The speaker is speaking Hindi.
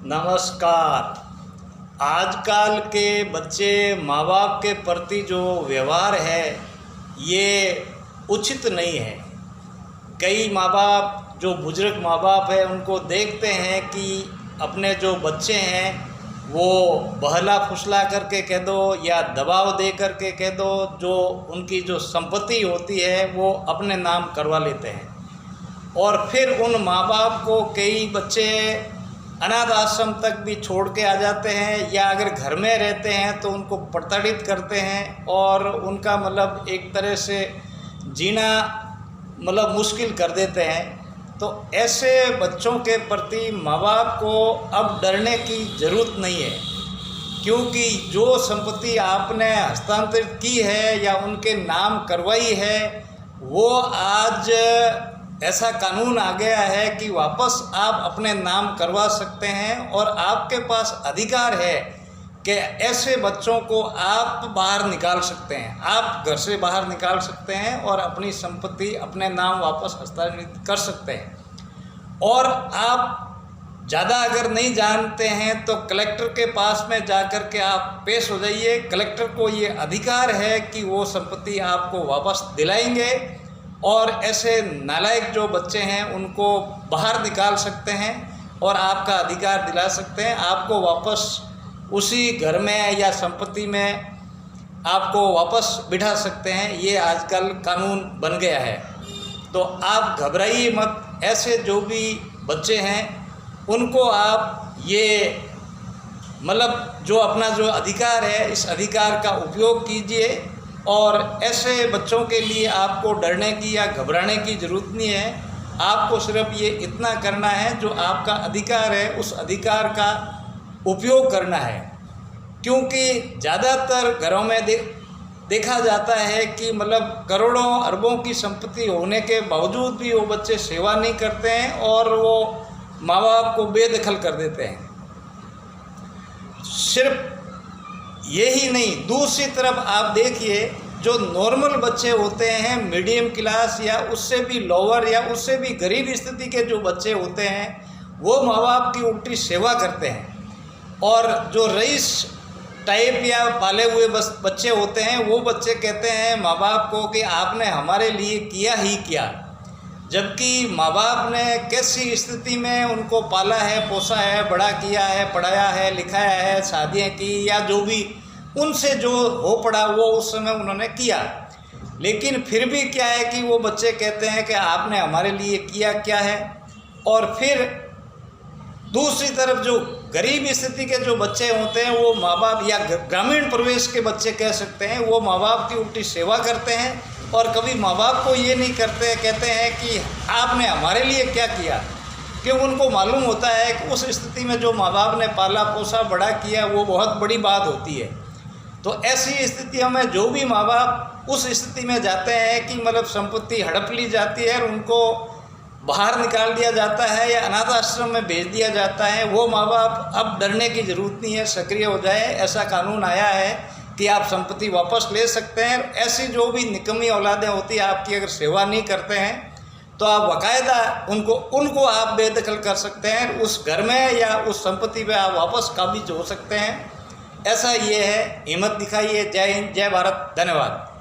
नमस्कार। आजकल के बच्चे माँ बाप के प्रति जो व्यवहार है ये उचित नहीं है। कई माँ बाप जो बुजुर्ग माँ बाप है उनको देखते हैं कि अपने जो बच्चे हैं वो बहला फुसला करके कह दो या दबाव दे करके कह दो, जो उनकी जो संपत्ति होती है वो अपने नाम करवा लेते हैं। और फिर उन माँ बाप को कई बच्चे अनाथ आश्रम तक भी छोड़ के आ जाते हैं, या अगर घर में रहते हैं तो उनको प्रताड़ित करते हैं और उनका मतलब एक तरह से जीना मतलब मुश्किल कर देते हैं। तो ऐसे बच्चों के प्रति माँ बाप को अब डरने की ज़रूरत नहीं है, क्योंकि जो संपत्ति आपने हस्तांतरित की है या उनके नाम करवाई है वो आज ऐसा कानून आ गया है कि वापस आप अपने नाम करवा सकते हैं। और आपके पास अधिकार है कि ऐसे बच्चों को आप बाहर निकाल सकते हैं, आप घर से बाहर निकाल सकते हैं और अपनी संपत्ति अपने नाम वापस हस्तांतरित कर सकते हैं। और आप ज़्यादा अगर नहीं जानते हैं तो कलेक्टर के पास में जाकर के आप पेश हो जाइए। कलेक्टर को ये अधिकार है कि वो संपत्ति आपको वापस दिलाएंगे और ऐसे नालायक जो बच्चे हैं उनको बाहर निकाल सकते हैं और आपका अधिकार दिला सकते हैं। आपको वापस उसी घर में या संपत्ति में आपको वापस बिठा सकते हैं। ये आजकल कानून बन गया है। तो आप घबराइए मत। ऐसे जो भी बच्चे हैं उनको आप ये मतलब जो अपना जो अधिकार है इस अधिकार का उपयोग कीजिए। और ऐसे बच्चों के लिए आपको डरने की या घबराने की ज़रूरत नहीं है। आपको सिर्फ ये इतना करना है, जो आपका अधिकार है उस अधिकार का उपयोग करना है। क्योंकि ज़्यादातर घरों में देखा जाता है कि मतलब करोड़ों अरबों की संपत्ति होने के बावजूद भी वो बच्चे सेवा नहीं करते हैं और वो माँ बाप को बेदखल कर देते हैं। सिर्फ यही नहीं, दूसरी तरफ आप देखिए जो नॉर्मल बच्चे होते हैं, मीडियम क्लास या उससे भी लोअर या उससे भी गरीब स्थिति के जो बच्चे होते हैं वो माँ बाप की उल्टी सेवा करते हैं। और जो रईस टाइप या पाले हुए बच्चे होते हैं वो बच्चे कहते हैं माँ बाप को कि आपने हमारे लिए किया ही क्या, जबकि माँ बाप ने कैसी स्थिति में उनको पाला है, पोसा है, बड़ा किया है, पढ़ाया है, लिखाया है, शादियाँ की या जो भी उनसे जो हो पड़ा वो उस समय उन्होंने किया। लेकिन फिर भी क्या है कि वो बच्चे कहते हैं कि आपने हमारे लिए किया क्या है। और फिर दूसरी तरफ जो गरीब स्थिति के जो बच्चे होते हैं वो माँ बाप या ग्रामीण प्रवेश के बच्चे कह सकते हैं, वो माँ बाप की उल्टी सेवा करते हैं और कभी माँ बाप को ये नहीं करते, कहते हैं कि आपने हमारे लिए क्या किया। क्योंकि उनको मालूम होता है कि उस स्थिति में जो माँ बाप ने पाला पोसा बड़ा किया वो बहुत बड़ी बात होती है। तो ऐसी स्थितियों में जो भी माँ बाप उस स्थिति में जाते हैं कि मतलब संपत्ति हड़प ली जाती है और उनको बाहर निकाल दिया जाता है या अनाथ आश्रम में भेज दिया जाता है, वो माँ बाप अब डरने की ज़रूरत नहीं है, सक्रिय हो जाए। ऐसा कानून आया है कि आप संपत्ति वापस ले सकते हैं। ऐसी जो भी निकम्मी औलादें होती है आपकी अगर सेवा नहीं करते हैं तो आप बाकायदा उनको आप बेदखल कर सकते हैं। उस घर में या उस संपत्ति पे आप वापस काबिज हो सकते हैं। ऐसा ये है, हिम्मत दिखाइए। जय हिंद, जय भारत, धन्यवाद।